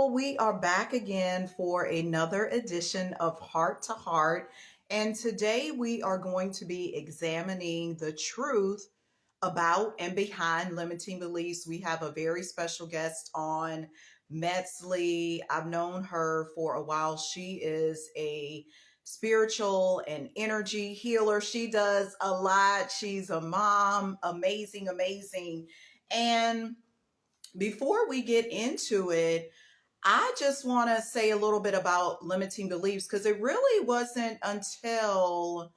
we are back again for another edition of Heart to Heart. And today we are going to be examining the truth about and behind limiting beliefs. We have a very special guest on, Metztli. I've known her for a while. She is a spiritual and energy healer. She does a lot. She's a mom, amazing, amazing. And before we get into it, I just want to say a little bit about limiting beliefs because it really wasn't until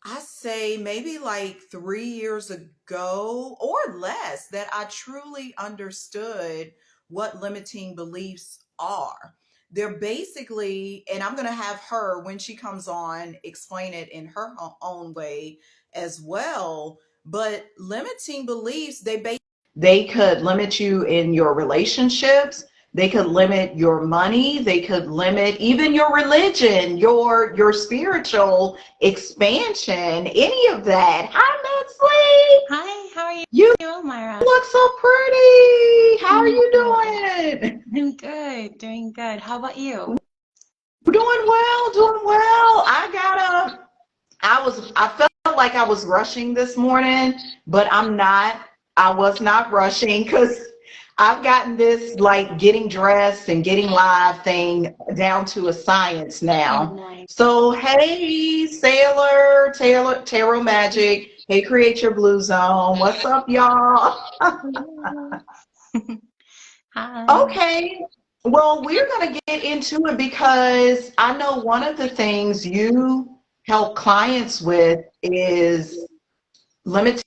I say maybe like 3 years ago or less that I truly understood what limiting beliefs are. They're basically, and I'm going to have her, when she comes on, explain it in her own way as well. But limiting beliefs, they could limit you in your relationships. They could limit your money. They could limit even your religion, your spiritual expansion, any of that. Hi, Metzley. Hi, how are you You doing, Myra? look so pretty. How are I'm you good. doing? I'm good, doing good. How about you? Doing well, doing well. I felt like I was rushing this morning, but I'm not. I was not rushing because I've gotten this like getting dressed and getting live thing down to a science Oh, now. nice. So, hey, Sailor, Taylor, Tarot Magic. Hey, Create Your Blue Zone. What's up, y'all? Hello. Hi. Okay. Well, we're going to get into it because I know one of the things you help clients with is limiting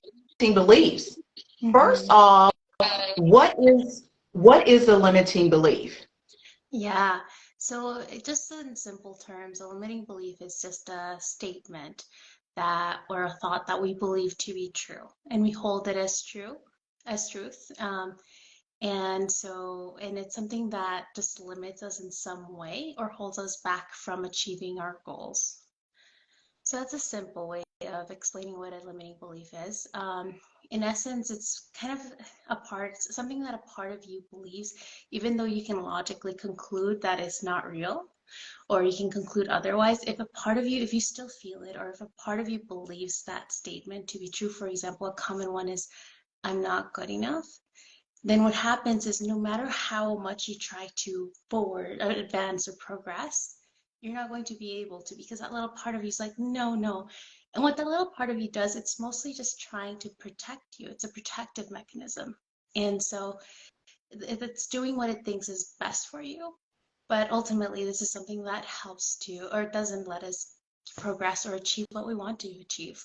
beliefs. First hmm off, what is a limiting belief? Yeah, so just in simple terms, a limiting belief is just a statement that or a thought that we believe to be true, and we hold it as true, as truth. And it's something that just limits us in some way or holds us back from achieving our goals. So that's a simple way of explaining what a limiting belief is. In essence, it's kind of something that a part of you believes, even though you can logically conclude that it's not real, or you can conclude otherwise. If a part of you, if you still feel it, or if a part of you believes that statement to be true, for example, a common one is, I'm not good enough, then what happens is no matter how much you try to forward, advance, or progress, you're not going to be able to because that little part of you is like, no, no. And what that little part of you does, it's mostly just trying to protect you. It's a protective mechanism. And so it's doing what it thinks is best for you. But ultimately, this is something that helps to, or doesn't let us progress or achieve what we want to achieve.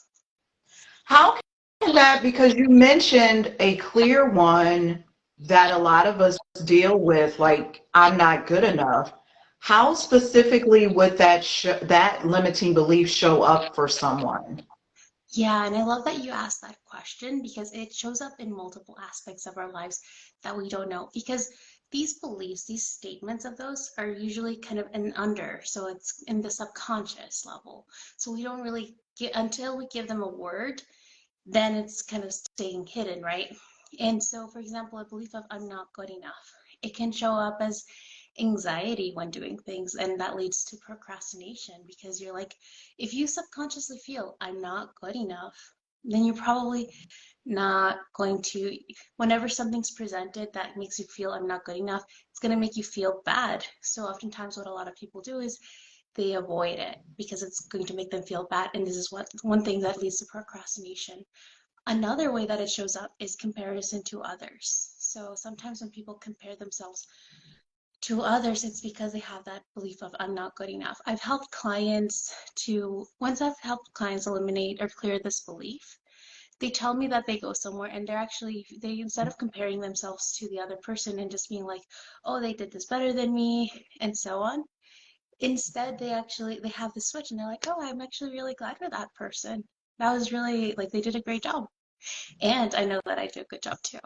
How can that, because you mentioned a clear one that a lot of us deal with, like I'm not good enough. How specifically would that limiting belief show up for someone? Yeah, and I love that you asked that question because it shows up in multiple aspects of our lives that we don't know. Because these beliefs, these statements of those are usually kind of an under, so it's in the subconscious level. So we don't really get until we give them a word, then it's kind of staying hidden, right? And so, for example, a belief of I'm not good enough, it can show up as anxiety when doing things, and that leads to procrastination because you're like, if you subconsciously feel I'm not good enough, then you're probably not going to, whenever something's presented that makes you feel I'm not good enough, it's going to make you feel bad. So oftentimes what a lot of people do is they avoid it because it's going to make them feel bad, and this is what one thing that leads to procrastination. Another way that it shows up is comparison to others. So sometimes when people compare themselves to others, it's because they have that belief of I'm not good enough. Once I've helped clients eliminate or clear this belief, they tell me that they go somewhere and they instead of comparing themselves to the other person and just being like, oh, they did this better than me and so on, instead they have this switch and they're like, oh, I'm actually really glad for that person. That was really like they did a great job. And I know that I do a good job too.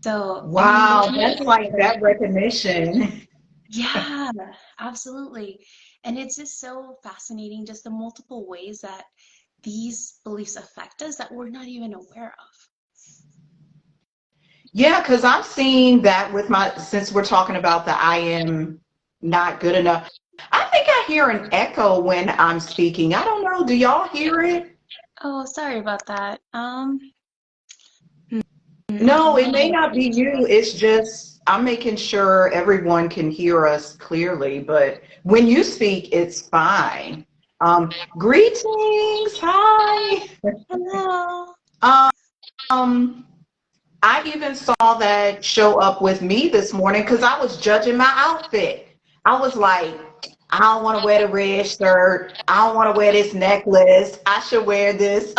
So, I mean, Wow, that's like that recognition. yeah, absolutely. And it's just so fascinating, just the multiple ways that these beliefs affect us that we're not even aware of. Yeah, because I'm seeing that with my, since we're talking about the I am not good enough. I think I hear an echo when I'm speaking. I don't know. Do y'all hear it? Oh, sorry about that. No, I'm it not may not be sure. you. It's just I'm making sure everyone can hear us clearly. But when you speak, it's fine. Greetings. Hi. Hello. Um, I even saw that show up with me this morning because I was judging my outfit. I was like, I don't want to wear the red shirt. I don't want to wear this necklace. I should wear this.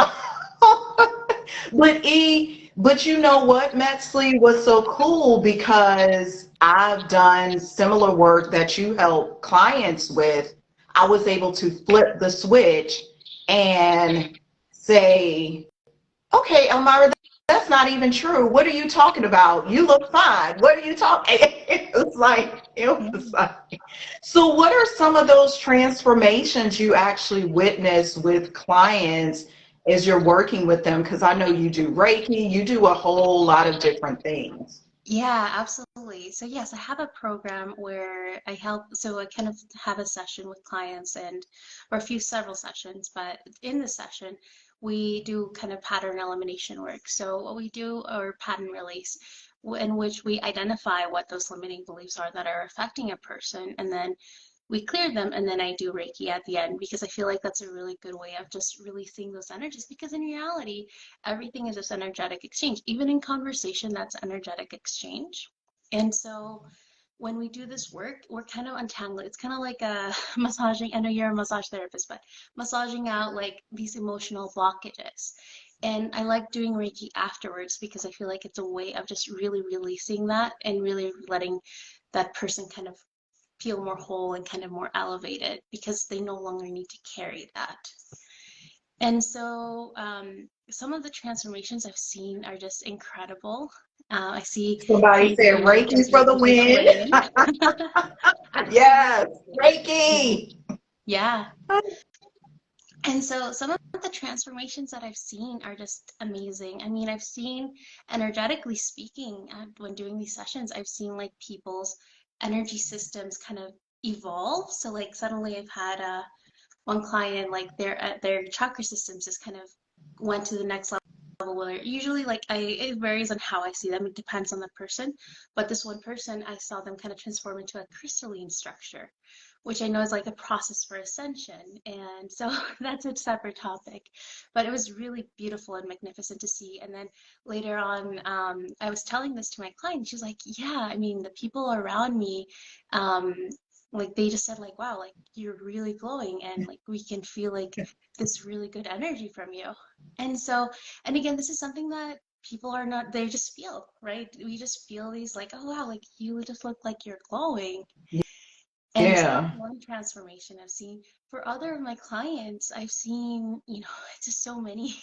But you know what, Metzley was so cool because I've done similar work that you help clients with. I was able to flip the switch and say, okay, Elmira, that's not even true. What are you talking about? You look fine. What are you talking? It was Yeah. like. So, what are some of those transformations you actually witness with clients as you're working with them? Because I know you do Reiki, you do a whole lot of different things. Yeah, absolutely. So yes, I have a program where I help, so I kind of have a session with clients and or a few several sessions, but in the session we do kind of pattern elimination work. So what we do or pattern release in which we identify what those limiting beliefs are that are affecting a person and then we clear them and then I do Reiki at the end because I feel like that's a really good way of just releasing those energies because in reality everything is just energetic exchange. Even in conversation, that's energetic exchange. And so when we do this work, we're kind of untangling. It's kind of like a massaging. I know you're a massage therapist, but massaging out like these emotional blockages. And I like doing Reiki afterwards because I feel like it's a way of just really releasing that and really letting that person kind of feel more whole and kind of more elevated because they no longer need to carry that. And so some of the transformations I've seen are just incredible. I see Somebody maybe said emotions Reiki for the really just win. wane. Yes, Absolutely. Reiki. Yeah. And so some of the transformations that I've seen are just amazing. I mean, I've seen, energetically speaking, when doing these sessions, I've seen like people's energy systems kind of evolve. So like suddenly I've had one client like their chakra systems just kind of went to the next level where usually like I it varies on how I see them. It depends on the person. But this one person I saw them kind of transform into a crystalline structure, which I know is like a process for ascension. And so that's a separate topic. But it was really beautiful and magnificent to see. And then later on, I was telling this to my client. She was like, yeah, I mean, the people around me, um, like they just said like, wow, like you're really glowing and like we can feel like this really good energy from you. And so, and again, this is something that people are not, they just feel, right? We just feel these like, oh wow, like you just look like you're glowing. And so that's Yeah. one transformation I've seen. For other of my clients, I've seen, it's just so many.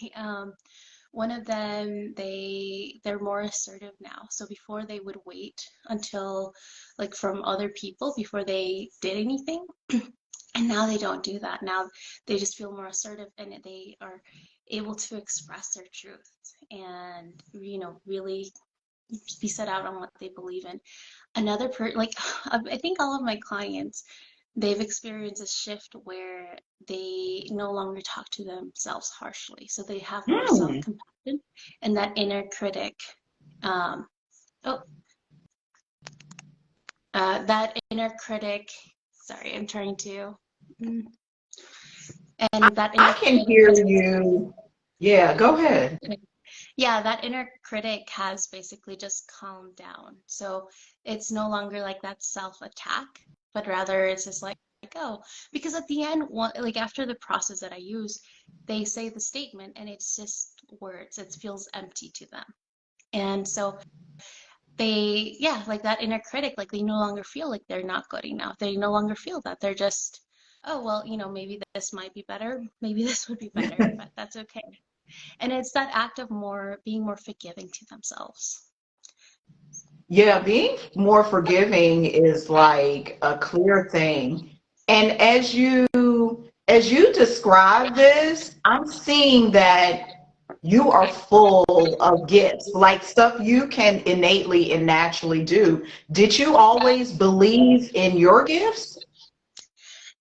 One of them, they're more assertive now. So before they would wait until like from other people before they did anything. And now they don't do that. Now they just feel more assertive and they are able to express their truth and, really be set out on what they believe in. Like I think all of my clients, they've experienced a shift where they no longer talk to themselves harshly. So they have more Hmm. self-compassion and that inner critic. Um, oh, that inner critic. Sorry, I'm trying to. mm, And that I inner can critic hear has you. Yeah, go ahead. Yeah, that inner critic has basically just calmed down. So it's no longer like that self-attack, but rather it's just like, oh, because at the end, like after the process that I use, they say the statement and it's just words. It feels empty to them. And so yeah, like that inner critic, like they no longer feel like they're not good enough. They no longer feel that. They're just, oh, well, maybe this might be better. Maybe this would be better, but that's okay. And it's that act of being more forgiving to themselves. Yeah, being more forgiving is like a clear thing. And as you describe this, I'm seeing that You are full of gifts, like stuff you can innately and naturally do. Did you always believe in your gifts?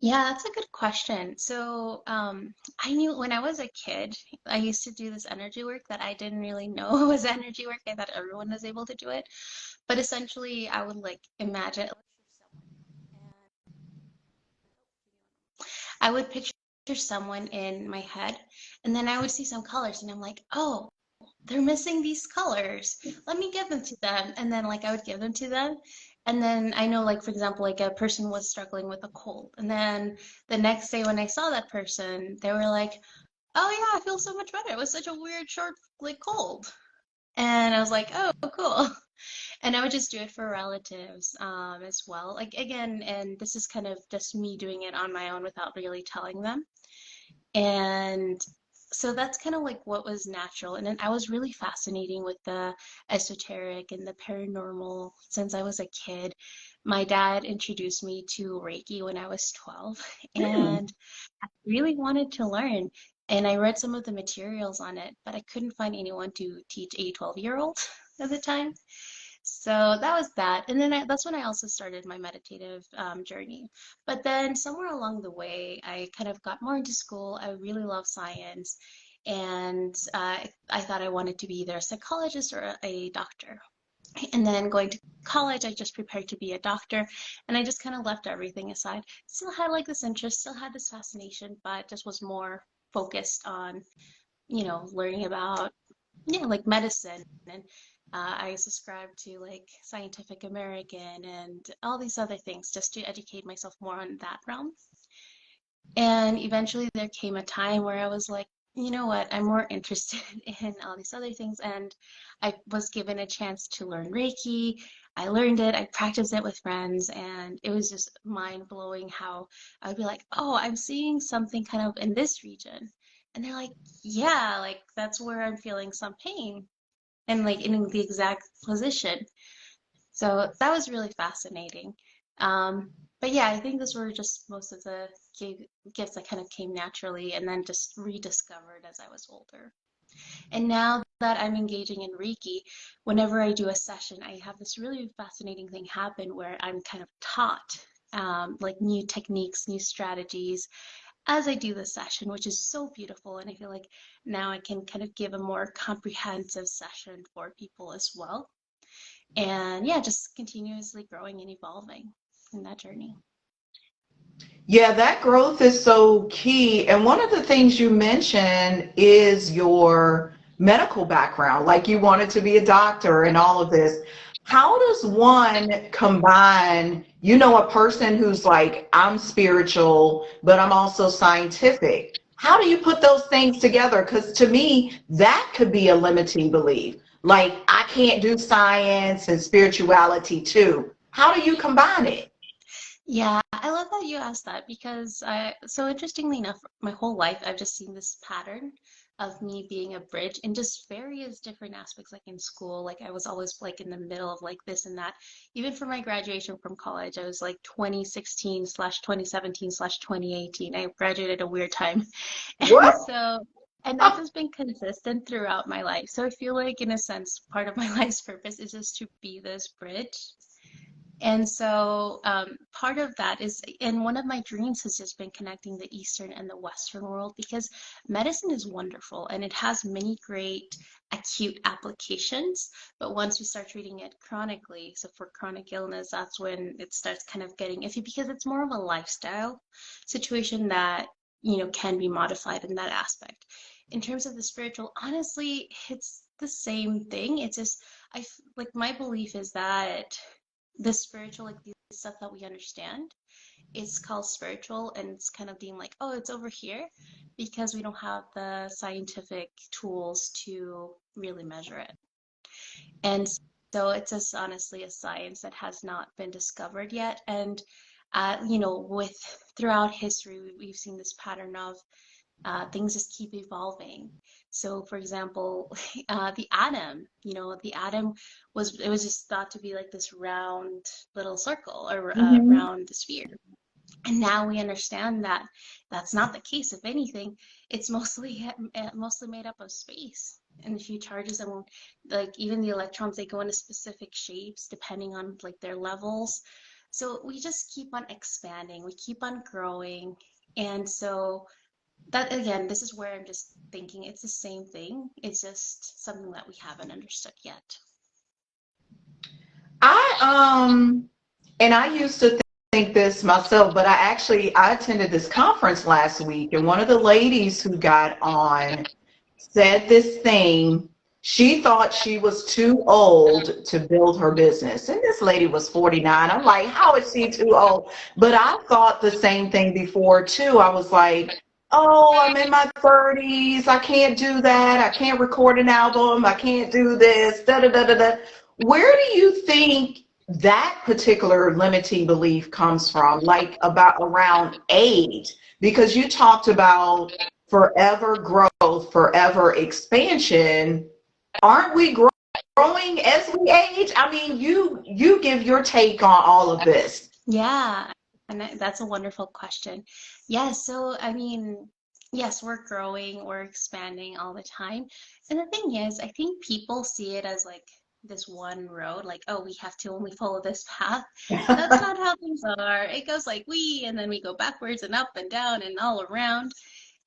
Yeah, that's a good question. So, I knew when I was a kid, I used to do this energy work that I didn't really know was energy work. I thought everyone was able to do it. But essentially, I would like imagine, I would picture someone in my head, and then I would see some colors, and I'm like, oh, they're missing these colors. Let me give them to them. And then like I would give them to them. And then I know like for example, like a person was struggling with a cold. And then the next day when I saw that person, they were like, oh yeah, I feel so much better. It was such a weird short like cold. And I was like, oh, cool. And I would just do it for relatives as well. Like again, and this is kind of just me doing it on my own without really telling them. And so that's kind of like what was natural. And then I was really fascinating with the esoteric and the paranormal since I was a kid. My dad introduced me to Reiki when I was 12, Hmm. and I really wanted to learn. And I read some of the materials on it, but I couldn't find anyone to teach a 12-year-old at the time. So that was that. And then that's when I also started my meditative journey. But then somewhere along the way, I kind of got more into school. I really love science. And I thought I wanted to be either a psychologist or a doctor. And then going to college, I just prepared to be a doctor. And I just kind of left everything aside. Still had like this interest, still had this fascination, but just was more focused on, learning about like medicine and I subscribe to like Scientific American and all these other things just to educate myself more on that realm. And eventually there came a time where I was like, you know what, I'm more interested in all these other things. And I was given a chance to learn Reiki. I learned it, I practiced it with friends, and it was just mind blowing how I would be like, oh, I'm seeing something kind of in this region. And they're like, yeah, like that's where I'm feeling some pain and like in the exact position. So that was really fascinating. But yeah, I think those were just most of the gifts that kind of came naturally and then just rediscovered as I was older. And now that I'm engaging in Reiki, whenever I do a session, I have this really fascinating thing happen where I'm kind of taught like new techniques, new strategies as I do the session, which is so beautiful. And I feel like now I can kind of give a more comprehensive session for people as well. And yeah, just continuously growing and evolving in that journey. Yeah, that growth is so key. And one of the things you mentioned is your medical background, like you wanted to be a doctor and all of this. How does one combine, a person who's like, I'm spiritual, but I'm also scientific? How do you put those things together? Because to me, that could be a limiting belief. Like, I can't do science and spirituality too. How do you combine it? Yeah, I love that you asked that because so interestingly enough, my whole life I've just seen this pattern of me being a bridge in just various different aspects, like in school, like I was always like in the middle of like this and that. Even for my graduation from college, I was like 2016/2017/2018. I graduated a weird time. And What? so, and that's just been consistent throughout my life. So I feel like in a sense, part of my life's purpose is just to be this bridge and so part of that is, and one of my dreams has just been connecting the Eastern and the Western world because medicine is wonderful and it has many great acute applications. But once we start treating it chronically, so for chronic illness, that's when it starts kind of getting iffy because it's more of a lifestyle situation that, can be modified in that aspect. In terms of the spiritual, honestly, it's the same thing. It's just, like my belief is that the spiritual, like the stuff that we understand, it's called spiritual and it's kind of being like, oh, it's over here because we don't have the scientific tools to really measure it. And so it's just honestly a science that has not been discovered yet. And, with throughout history, we've seen this pattern of things just keep evolving. So, for example, the atom, the atom it was just thought to be like this round little circle or Mhm. round sphere. And now we understand that that's not the case. If anything, it's mostly made up of space. And if you charges them, like even the electrons, they go into specific shapes depending on like their levels. So we just keep on expanding, we keep on growing. And so that again, this is where I'm just thinking it's the same thing. It's just something that we haven't understood yet. I and I used to think this myself, but I attended this conference last week, and one of the ladies who got on said this thing. She thought she was too old to build her business. And this lady was 49. I'm like, how is she too old? But I thought the same thing before too. I was like, oh, I'm in my 30s. I can't do that. I can't record an album. I can't do this. Da da da da da. Where do you think that particular limiting belief comes from? Like about around age? Because you talked about forever growth, forever expansion. Aren't we growing as we age? I mean, you give your take on all of this. Yeah, and that's a wonderful question. Yes, so I mean, yes, we're growing, we're expanding all the time. And the thing is, I think people see it as like this one road, like, oh, we have to only follow this path. That's not how things are. It goes like and then we go backwards and up and down and all around.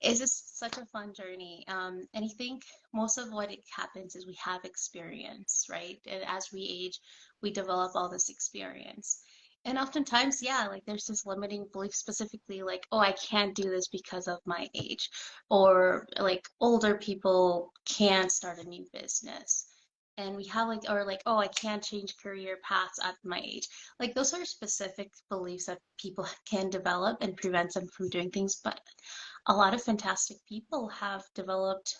It's just such a fun journey. And I think most of what it happens is we have experience, right? And as we age, we develop all this experience. And oftentimes, yeah, like there's this limiting belief specifically like, oh, I can't do this because of my age. Or like older people can't start a new business. And we have like, or like, oh, I can't change career paths at my age. Like those are specific beliefs that people can develop and prevents them from doing things. But a lot of fantastic people have developed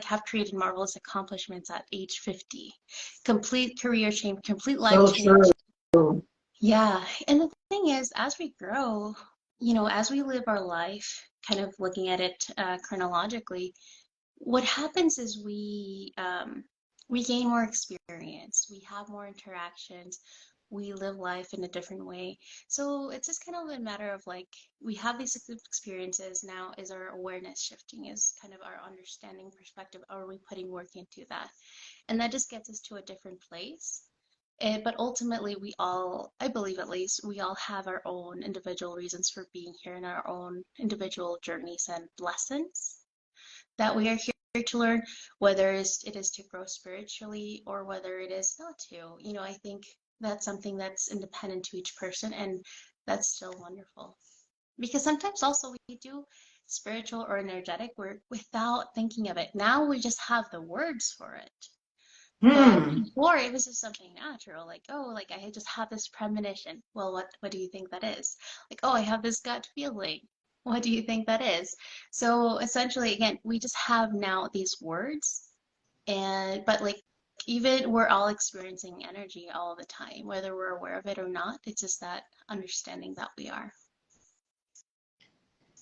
have created marvelous accomplishments at age 50. Complete career change, complete life So true. change. Yeah, and the thing is, as we grow, as we live our life, kind of looking at it chronologically, what happens is we gain more experience, we have more interactions, we live life in a different way. So it's just kind of a matter of like we have these experiences now. Is our awareness shifting? Is kind of our understanding perspective? Are we putting work into that? And that just gets us to a different place. But ultimately, we all, I believe at least, we all have our own individual reasons for being here and our own individual journeys and lessons that we are here to learn, whether it is to grow spiritually or whether it is not to. I think that's something that's independent to each person, and that's still wonderful. Because sometimes also we do spiritual or energetic work without thinking of it. Now we just have the words for it. But Hmm. before it was just something natural, like, oh, like I just have this premonition. Well, what do you think that is? Like, oh, I have this gut feeling. What do you think that is? So essentially, again, we just have now these words, and but like even we're all experiencing energy all the time, whether we're aware of it or not. It's just that understanding that we are.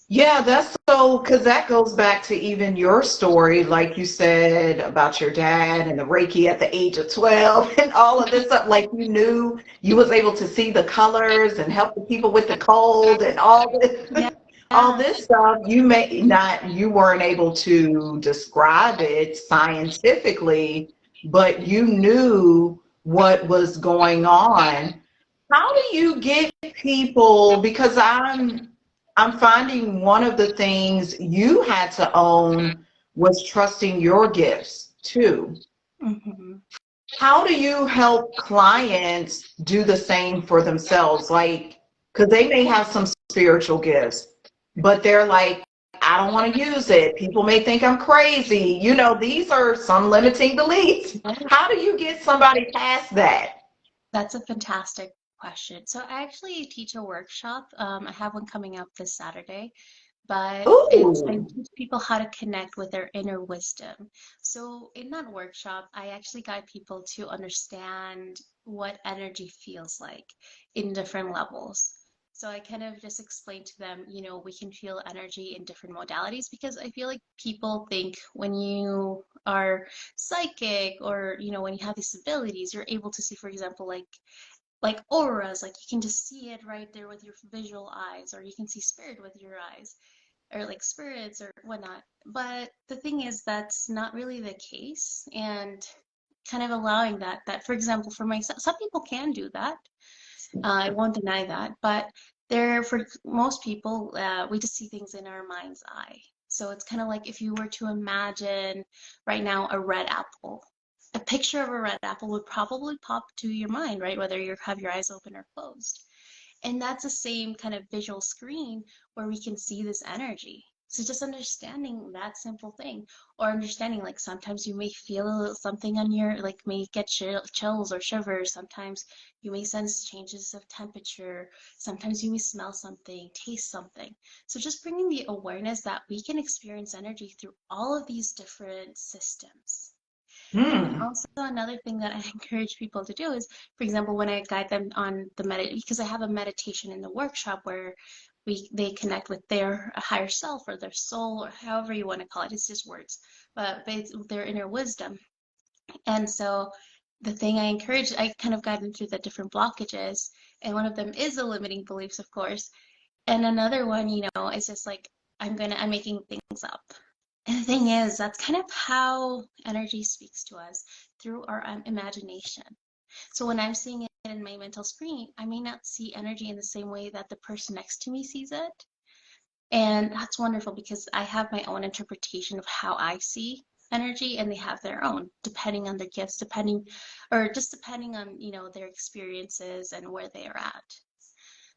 Yeah, that's so, because that goes back to even your story, like you said about your dad and the Reiki at the age of 12 and all of this stuff. Like you knew you was able to see the colors and help the people with the cold and all Yeah. this, all Yeah. this stuff. You weren't able to describe it scientifically, but you knew what was going on. How do you get people, because I'm finding one of the things you had to own was trusting your gifts too. Hmm. How do you help clients do the same for themselves? Like, because they may have some spiritual gifts, but they're like, I don't want to use it. People may think I'm crazy. These are some limiting beliefs. How do you get somebody past that? That's a fantastic question. So I actually teach a workshop. I have one coming up this Saturday, but I Ooh. teach people how to connect with their inner wisdom. So in that workshop, I actually guide people to understand what energy feels like in different levels. So I kind of just explain to them, we can feel energy in different modalities because I feel like people think when you are psychic or, when you have these abilities, you're able to see, for example, like like auras, like you can just see it right there with your visual eyes, or you can see spirit with your eyes, or like spirits or whatnot. But the thing is, that's not really the case. And kind of allowing that, for example, for myself, some people can do that. I won't deny that. But there, for most people, we just see things in our mind's eye. So it's kind of like if you were to imagine right now a red apple. A picture of a red apple would probably pop to your mind, right? Whether you have your eyes open or closed. And that's the same kind of visual screen where we can see this energy. So just understanding that simple thing, or understanding like sometimes you may feel something on your, like may get chills or shivers. Sometimes you may sense changes of temperature. Sometimes you may smell something, taste something. So just bringing the awareness that we can experience energy through all of these different systems. And then Hmm. also another thing that I encourage people to do is, for example, when I guide them on the because I have a meditation in the workshop where they connect with their higher self or their soul or however you want to call it. It's just words, but their inner wisdom. And so the thing I encourage, I kind of guide them through the different blockages, and one of them is the limiting beliefs, of course. And another one, is just like I'm making things up. And the thing is, that's kind of how energy speaks to us through our imagination. So when I'm seeing it in my mental screen, I may not see energy in the same way that the person next to me sees it. And that's wonderful because I have my own interpretation of how I see energy, and they have their own, depending on their gifts, depending on, their experiences and where they are at.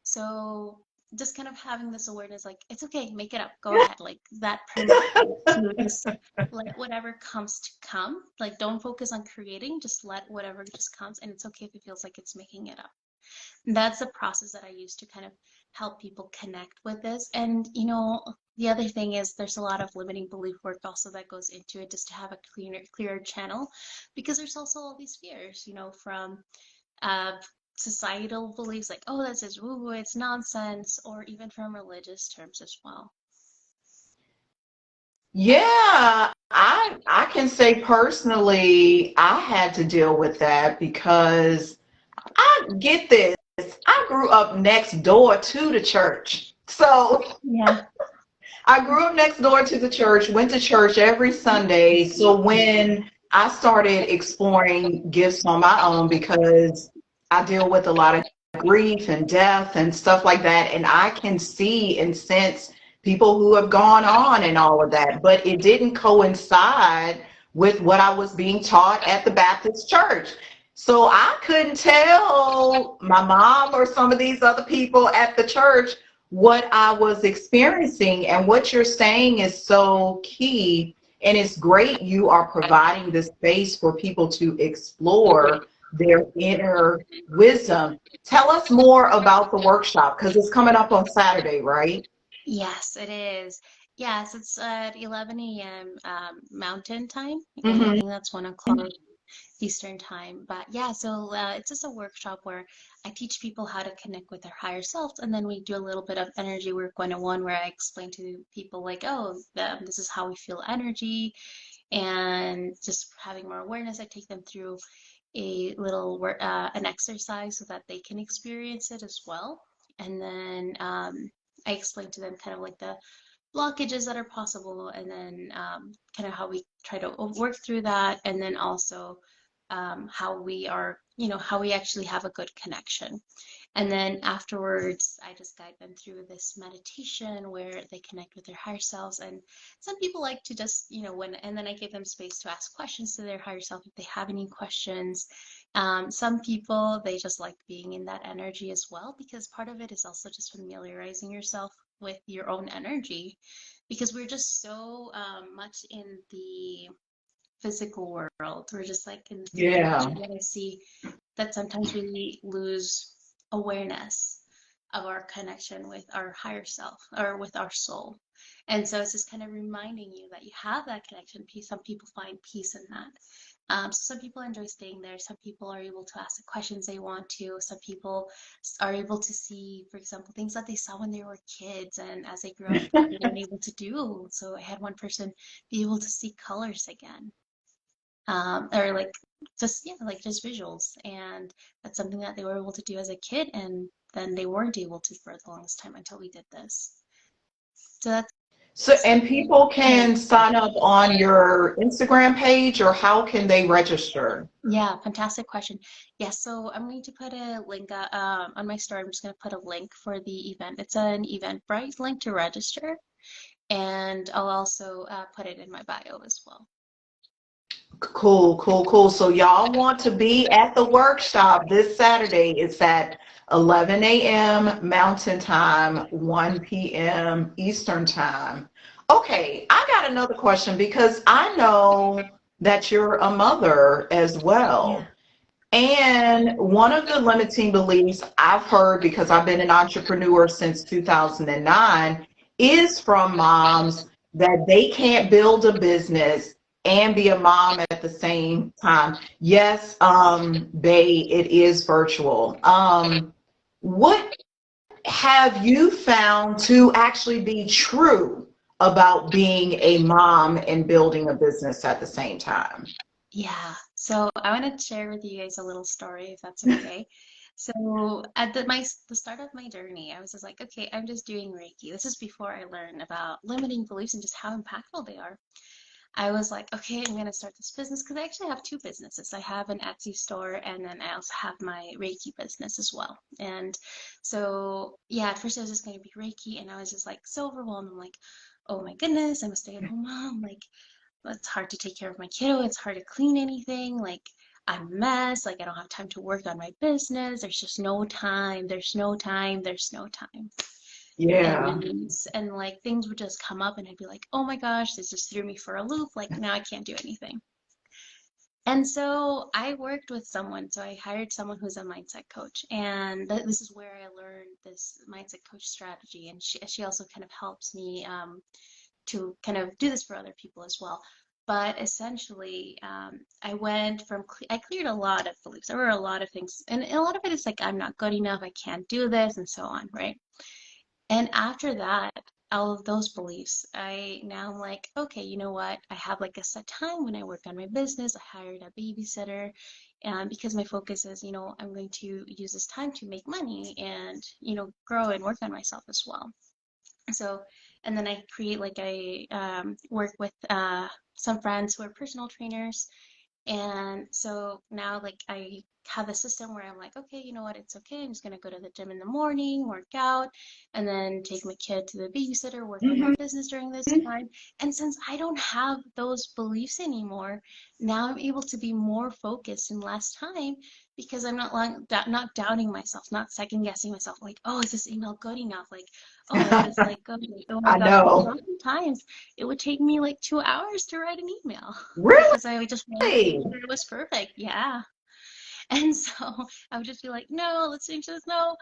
So just kind of having this awareness, like it's okay, make it up, go ahead, like that permission to just let whatever comes to come. Like don't focus on creating, just let whatever just comes, and it's okay if it feels like it's making it up. And that's the process that I use to kind of help people connect with this. And the other thing is there's a lot of limiting belief work also that goes into it, just to have a clearer channel, because there's also all these fears, from uh, societal beliefs like, oh, that's just woo woo, it's nonsense, or even from religious terms as well. Yeah, I can say personally, I had to deal with that because I get this. I grew up next door to the church. So Yeah. I grew up next door to the church, went to church every Sunday. So when I started exploring gifts on my own, because I deal with a lot of grief and death and stuff like that, and I can see and sense people who have gone on and all of that, but it didn't coincide with what I was being taught at the Baptist church. So I couldn't tell my mom or some of these other people at the church what I was experiencing. And what you're saying is so key. And it's great you are providing this space for people to explore their inner wisdom. Tell us more about the workshop because it's coming up on Saturday, right? Yes, it is. Yes, it's at 11 a.m. Mountain time, and I Mm-hmm. think that's 1 o'clock Eastern time. But yeah, so it's just a workshop where I teach people how to connect with their higher selves, and then we do a little bit of energy work 101, where I explain to people like, oh, this is how we feel energy, and just having more awareness. I take them through a little work, an exercise so that they can experience it as well, and then I explain to them kind of like the blockages that are possible, and then kind of how we try to work through that, and then also how we are, how we actually have a good connection. And then afterwards, I just guide them through this meditation where they connect with their higher selves. And some people like to just, and then I give them space to ask questions to their higher self if they have any questions. Some people, they just like being in that energy as well, because part of it is also just familiarizing yourself with your own energy, because we're just so much in the physical world. We're just like in the 3D Yeah. that I see that sometimes we lose awareness of our connection with our higher self or with our soul. And so it's just kind of reminding you that you have that connection. Some people find peace in that. So some people enjoy staying there. Some people are able to ask the questions they want to. Some people are able to see, for example, things that they saw when they were kids, and as they grew up, they weren't able to do. So I had one person be able to see colors again. or like just yeah, like just visuals, and that's something that they were able to do as a kid, and then they weren't able to for the longest time until we did this. So that's So, and people kind of can sign up on your Instagram page, or how can they register? yeah, fantastic question. Yeah, so I'm going to put a link on my story. I'm just going to put a link for the event. It's an Eventbrite link to register, and I'll also put it in my bio as well. Cool, cool, cool. So y'all want to be at the workshop this Saturday. It's at 11 a.m. Mountain Time, 1 p.m. Eastern Time. Okay, I got another question because I know that you're a mother as Yeah. well. And one of the limiting beliefs I've heard, because I've been an entrepreneur since 2009, is from moms that they can't build a business and be a mom at the same time. Yes, Bay, it is virtual. What have you found to actually be true about being a mom and building a business at the same time? Yeah. So I want to share with you guys a little story, if that's okay. So at the start of my journey, I was just like, okay, I'm just doing Reiki. This is before I learned about limiting beliefs and just how impactful they are. I was like, okay, I'm going to start this business because I actually have two businesses. I have an Etsy store and then I also have my Reiki business as well. And so, yeah, at first I was just going to be Reiki and I was just like so overwhelmed. I'm like, oh my goodness, I'm a stay-at-home mom. Like, it's hard to take care of my kiddo. It's hard to clean anything. Like, I'm a mess. Like, I don't have time to work on my business. There's just no time. There's no time. There's no time. Yeah. And like things would just come up and I'd be like, oh my gosh, this just threw me for a loop. Like now I can't do anything. And so I worked with someone. So I hired someone who's a mindset coach. And this is where I learned this mindset coach strategy. And she also kind of helps me to kind of do this for other people as well. But essentially, I cleared a lot of beliefs. There were a lot of things, and a lot of it is like, I'm not good enough, I can't do this, and so on, right? And after that, all of those beliefs, I now am like, okay, you know what? I have like a set time when I work on my business. I hired a babysitter, and because my focus is, I'm going to use this time to make money and, grow and work on myself as well. So, and then I create like I work with some friends who are personal trainers, and so now, like, I have a system where I'm like, okay, you know what? It's okay. I'm just going to go to the gym in the morning, work out, and then take my kid to the babysitter, work on my Mhm. business during this time. And since I don't have those beliefs anymore, now I'm able to be more focused in less time because I'm not doubting myself, not second guessing myself, like, oh, is this email good enough? Like, oh, is this like good? Oh my I gosh, because know. oftentimes it would take me like 2 hours to write an email because I would just want to make Really? sure it was perfect. Yeah. And so I would just be like, no, let's change this. No.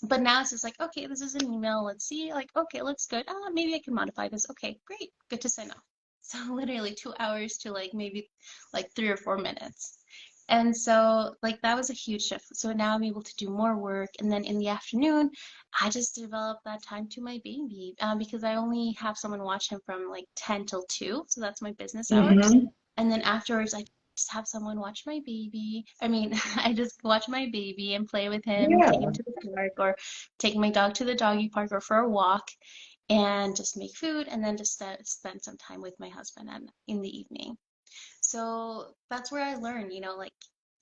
But now it's just like, okay, this is an email. Let's see. Like, okay, looks good. Maybe I can modify this. Okay, great. Good to send off. So literally 2 hours to like maybe like 3 or 4 minutes. And so like that was a huge shift. So now I'm able to do more work. And then in the afternoon, I just developed that time to my baby because I only have someone watch him from like 10 till 2. So that's my business hours. Hmm. And then afterwards, I just have someone watch my baby. I mean, I just watch my baby and play with him, take him Yeah. to the park or take my dog to the doggy park or for a walk and just make food and then just spend some time with my husband in the evening. So that's where I learned, like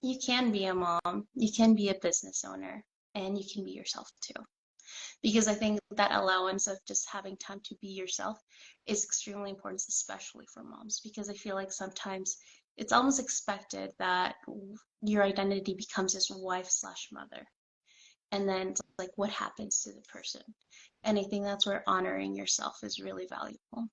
you can be a mom, you can be a business owner, and you can be yourself too. Because I think that allowance of just having time to be yourself is extremely important, especially for moms, because I feel like sometimes it's almost expected that your identity becomes this wife slash mother. And then it's like, what happens to the person? And I think that's where honoring yourself is really valuable.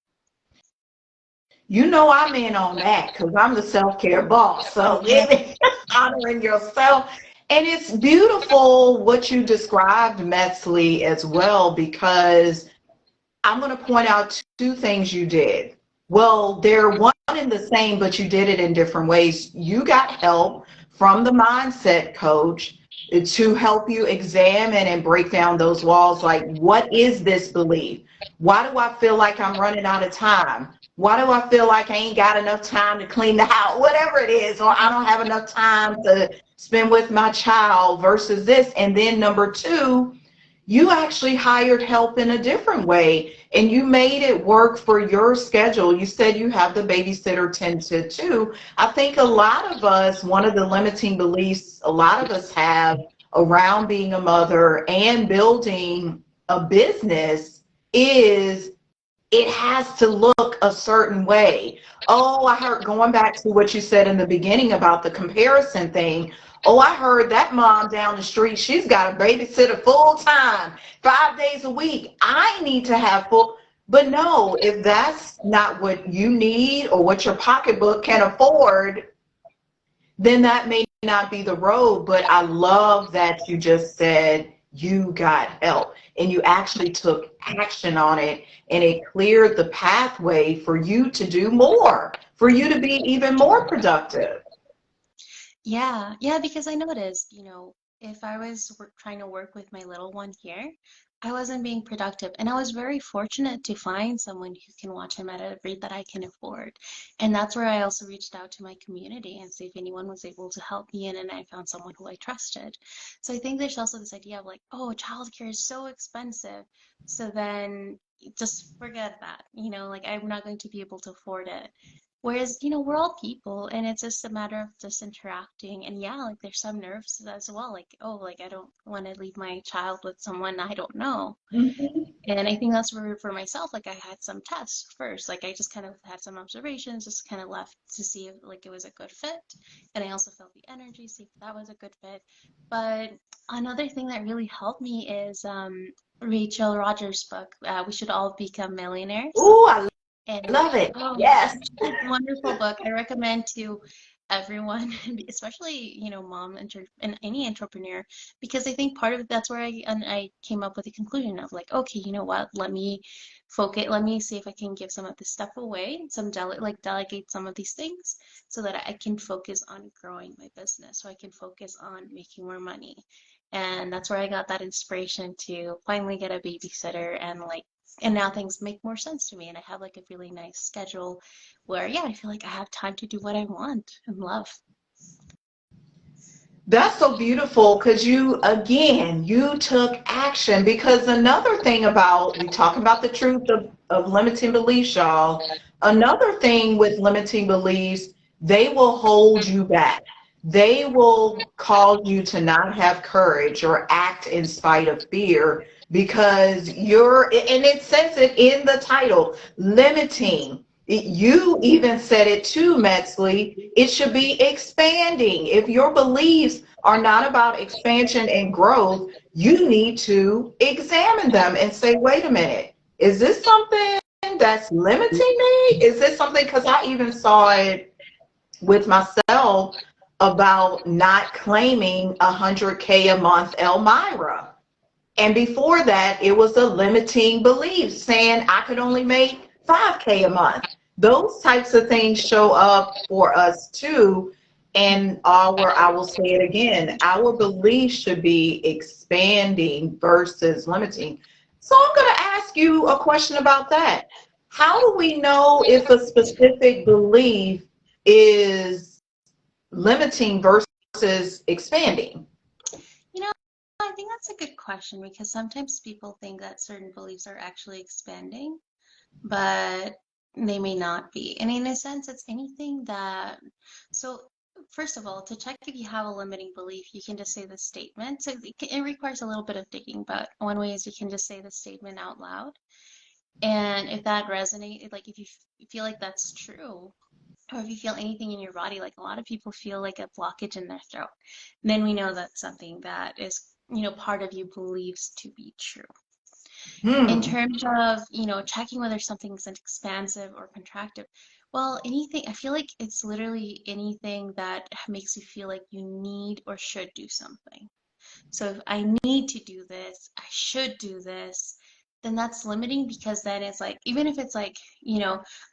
You know I'm in on that because I'm the self-care boss. So Yeah. it honoring yourself. And it's beautiful what you described, Metzley, as well, because I'm going to point out two things you did. Well, they're one and the same, but you did it in different ways. You got help from the mindset coach to help you examine and break down those walls. Like, what is this belief? Why do I feel like I'm running out of time? Why do I feel like I ain't got enough time to clean the house? Whatever it is, or I don't have enough time to spend with my child versus this. And then number two, you actually hired help in a different way and you made it work for your schedule. You said you have the babysitter 10 to 2. I think a lot of us, one of the limiting beliefs a lot of us have around being a mother and building a business is it has to look a certain way. Oh, I heard, going back to what you said in the beginning about the comparison thing. Oh, I heard that mom down the street, she's got a babysitter full time, 5 days a week. I need to have full. But no, if that's not what you need or what your pocketbook can afford, then that may not be the road. But I love that you just said you got help and you actually took action on it and it cleared the pathway for you to do more, for you to be even more productive. Yeah, yeah, because I noticed, if I was trying to work with my little one here, I wasn't being productive. And I was very fortunate to find someone who can watch him at a rate that I can afford. And that's where I also reached out to my community and see if anyone was able to help me. And I found someone who I trusted. So I think there's also this idea of like, oh, childcare is so expensive. So then just forget that, like I'm not going to be able to afford it. Whereas, we're all people and it's just a matter of just interacting. And yeah, like there's some nerves as well. Like, oh, like I don't want to leave my child with someone I don't know. Mhm. And I think that's where for myself, like I had some tests first. Like I just kind of had some observations, just kind of left to see if like it was a good fit. And I also felt the energy, see if that was a good fit. But another thing that really helped me is Rachel Rogers' book, We Should All Become Millionaires. Ooh, I And love it. oh, Yes. such a wonderful book. I recommend to everyone, especially, mom and any entrepreneur, because I think part of that's where I came up with the conclusion of like, okay, you know what? Let me focus, let me see if I can give some of this stuff away, delegate some of these things so that I can focus on growing my business, so I can focus on making more money. And that's where I got that inspiration to finally get a babysitter and now things make more sense to me and I have like a really nice schedule where yeah, I feel like I have time to do what I want and love. That's so beautiful because you, again, you took action. Because another thing about, we talk about the truth of limiting beliefs, y'all. Another thing with limiting beliefs, they will hold you back. They will cause you to not have courage or act in spite of fear because and it says it in the title, limiting. You even said it too, Metzley. It should be expanding. If your beliefs are not about expansion and growth, you need to examine them and say, wait a minute, is this something that's limiting me? Is this something, because I even saw it with myself about not claiming 100K a month Elmira. And before that, it was a limiting belief saying I could only make 5K a month. Those types of things show up for us too. And I will say it again, our beliefs should be expanding versus limiting. So I'm going to ask you a question about that. How do we know if a specific belief is limiting versus expanding? You know, I think that's a good question because sometimes people think that certain beliefs are actually expanding, but they may not be. And in a sense, it's anything that, so first of all, to check if you have a limiting belief, you can just say the statement. So it requires a little bit of digging, but one way is you can just say the statement out loud. And if that resonates, like if you feel like that's true, or if you feel anything in your body, like a lot of people feel like a blockage in their throat, then we know that's something that is, part of you believes to be true. In Hmm. terms of, checking whether something's expansive or contractive, well, anything, I feel like it's literally anything that makes you feel like you need or should do something. So if I need to do this, I should do this, then that's limiting because then it's like, even if it's like,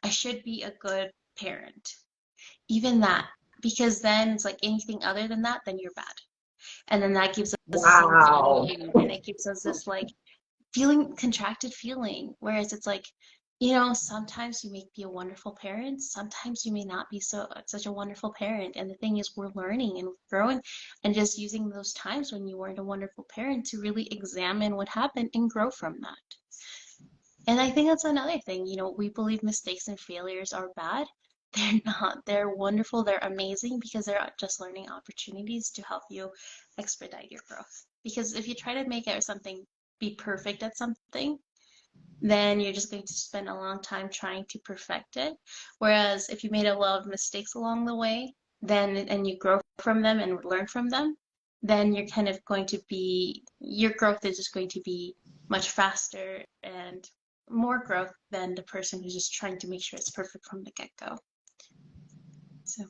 I should be a good parent, even that, because then it's like anything other than that, then you're bad. And then that gives us this Wow. attitude and it gives us this like feeling, contracted feeling. Whereas it's like, Sometimes you may be a wonderful parent, sometimes you may not be such a wonderful parent. And the thing is, we're learning and growing and just using those times when you weren't a wonderful parent to really examine what happened and grow from that. And I think that's another thing. We believe mistakes and failures are bad. They're not. They're wonderful. They're amazing because they're just learning opportunities to help you expedite your growth. Because if you try to make it something, be perfect at something, then you're just going to spend a long time trying to perfect it. Whereas if you made a lot of mistakes along the way, then and you grow from them and learn from them, then you're kind of going to be your growth is just going to be much faster and more growth than the person who's just trying to make sure it's perfect from the get-go. So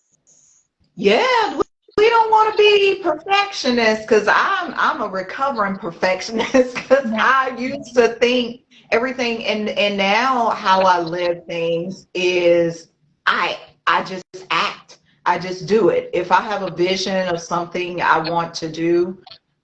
Yeah, we don't want to be perfectionists because I'm a recovering perfectionist because yeah. I used to think everything and now how I live things is I I just act. I just do it. If I have a vision of something I want to do,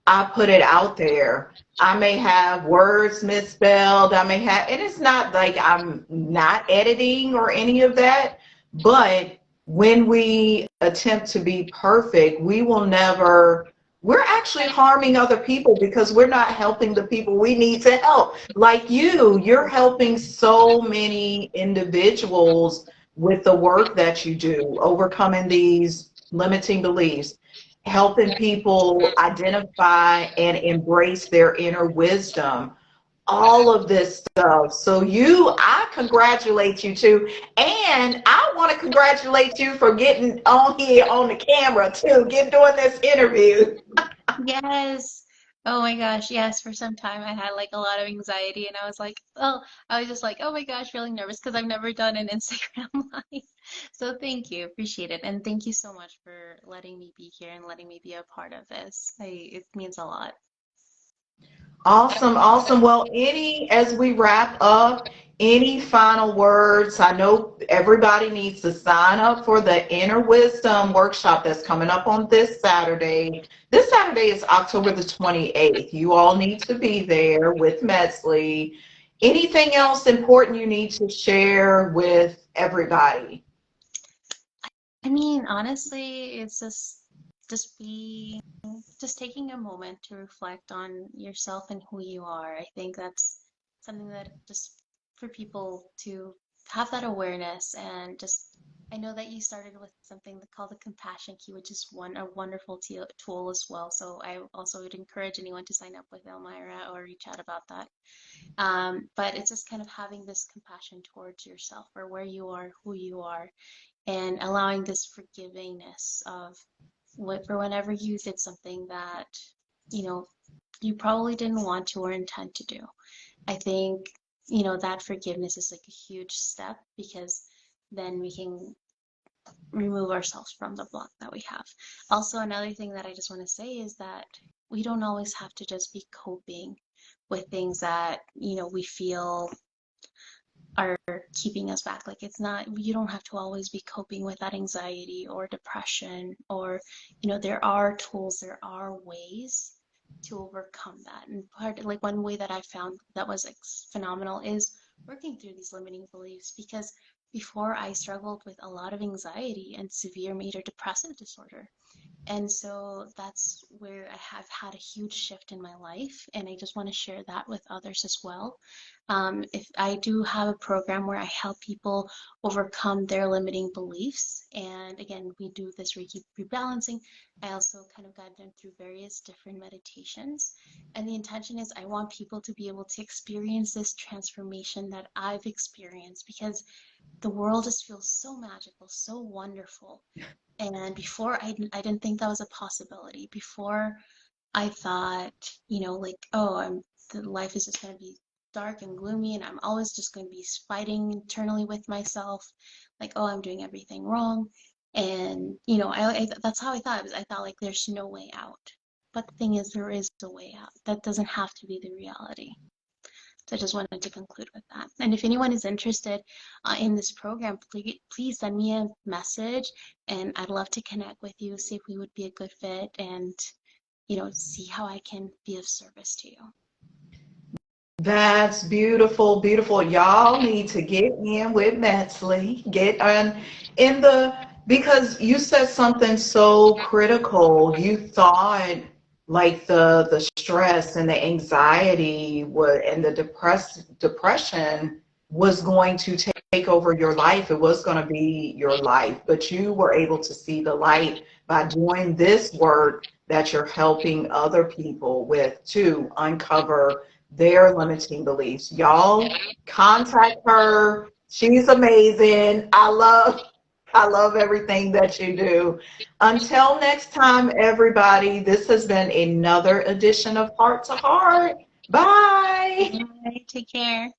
I put it out there. I may have words misspelled. I may have, and it's not like I'm not editing or any of that, but when we attempt to be perfect, we will never, we're actually harming other people because we're not helping the people we need to help. Like you're helping so many individuals with the work that you do, overcoming these limiting beliefs, helping people identify and embrace their inner wisdom, all of this stuff. So I congratulate you too. And I want to congratulate you for getting on here on the camera too, doing this interview. Yes. Oh my gosh, yes. For some time, I had like a lot of anxiety, and I was just like, oh my gosh, feeling nervous because I've never done an Instagram live. So thank you, appreciate it, and thank you so much for letting me be here and letting me be a part of this. It means a lot. Awesome, awesome. Well, as we wrap up, any final words? I know everybody needs to sign up for the Inner Wisdom workshop that's coming up on this Saturday. This Saturday is October the 28th. You all need to be there with Metztli. Anything else important you need to share with everybody? I mean, honestly, it's just be just taking a moment to reflect on yourself and who you are. I think that's something that just for people to have that awareness and just I know that you started with something called the compassion key, which is a wonderful tool as well. So I also would encourage anyone to sign up with Elmira or reach out about that. But it's just kind of having this compassion towards yourself or where you are, who you are, and allowing this forgivingness of for whenever you did something that, you know, you probably didn't want to or intend to do. I think, that forgiveness is like a huge step because then we can remove ourselves from the block that we have. Also, another thing that I just want to say is that we don't always have to just be coping with things that, we feel are keeping us back. Like it's not, you don't have to always be coping with that anxiety or depression or, there are tools, there are ways to overcome that. And like one way that I found that was like phenomenal is working through these limiting beliefs because before I struggled with a lot of anxiety and severe major depressive disorder. And so that's where I have had a huge shift in my life, and I just want to share that with others as well. If I do have a program where I help people overcome their limiting beliefs, and again, we do this Reiki rebalancing. I also kind of guide them through various different meditations, and the intention is I want people to be able to experience this transformation that I've experienced because the world just feels so magical, so wonderful. And before I didn't think that was a possibility. Before I thought, like, oh, the life is just going to be dark and gloomy and I'm always just going to be fighting internally with myself, like, oh, I'm doing everything wrong. And, that's how I thought. I thought like there's no way out. But the thing is, there is a way out. That doesn't have to be the reality. So I just wanted to conclude with that. And if anyone is interested in this program, please send me a message and I'd love to connect with you, see if we would be a good fit and, see how I can be of service to you. That's beautiful, beautiful. Y'all need to get in with Metzley. Get on in the because you said something so critical. You thought like the stress and the anxiety would and the depression was going to take over your life. It was going to be your life, but you were able to see the light by doing this work that you're helping other people with to uncover their limiting beliefs. Y'all contact her. She's amazing. I love everything that you do. Until next time, everybody, this has been another edition of Heart to Heart. Bye. Bye. Take care.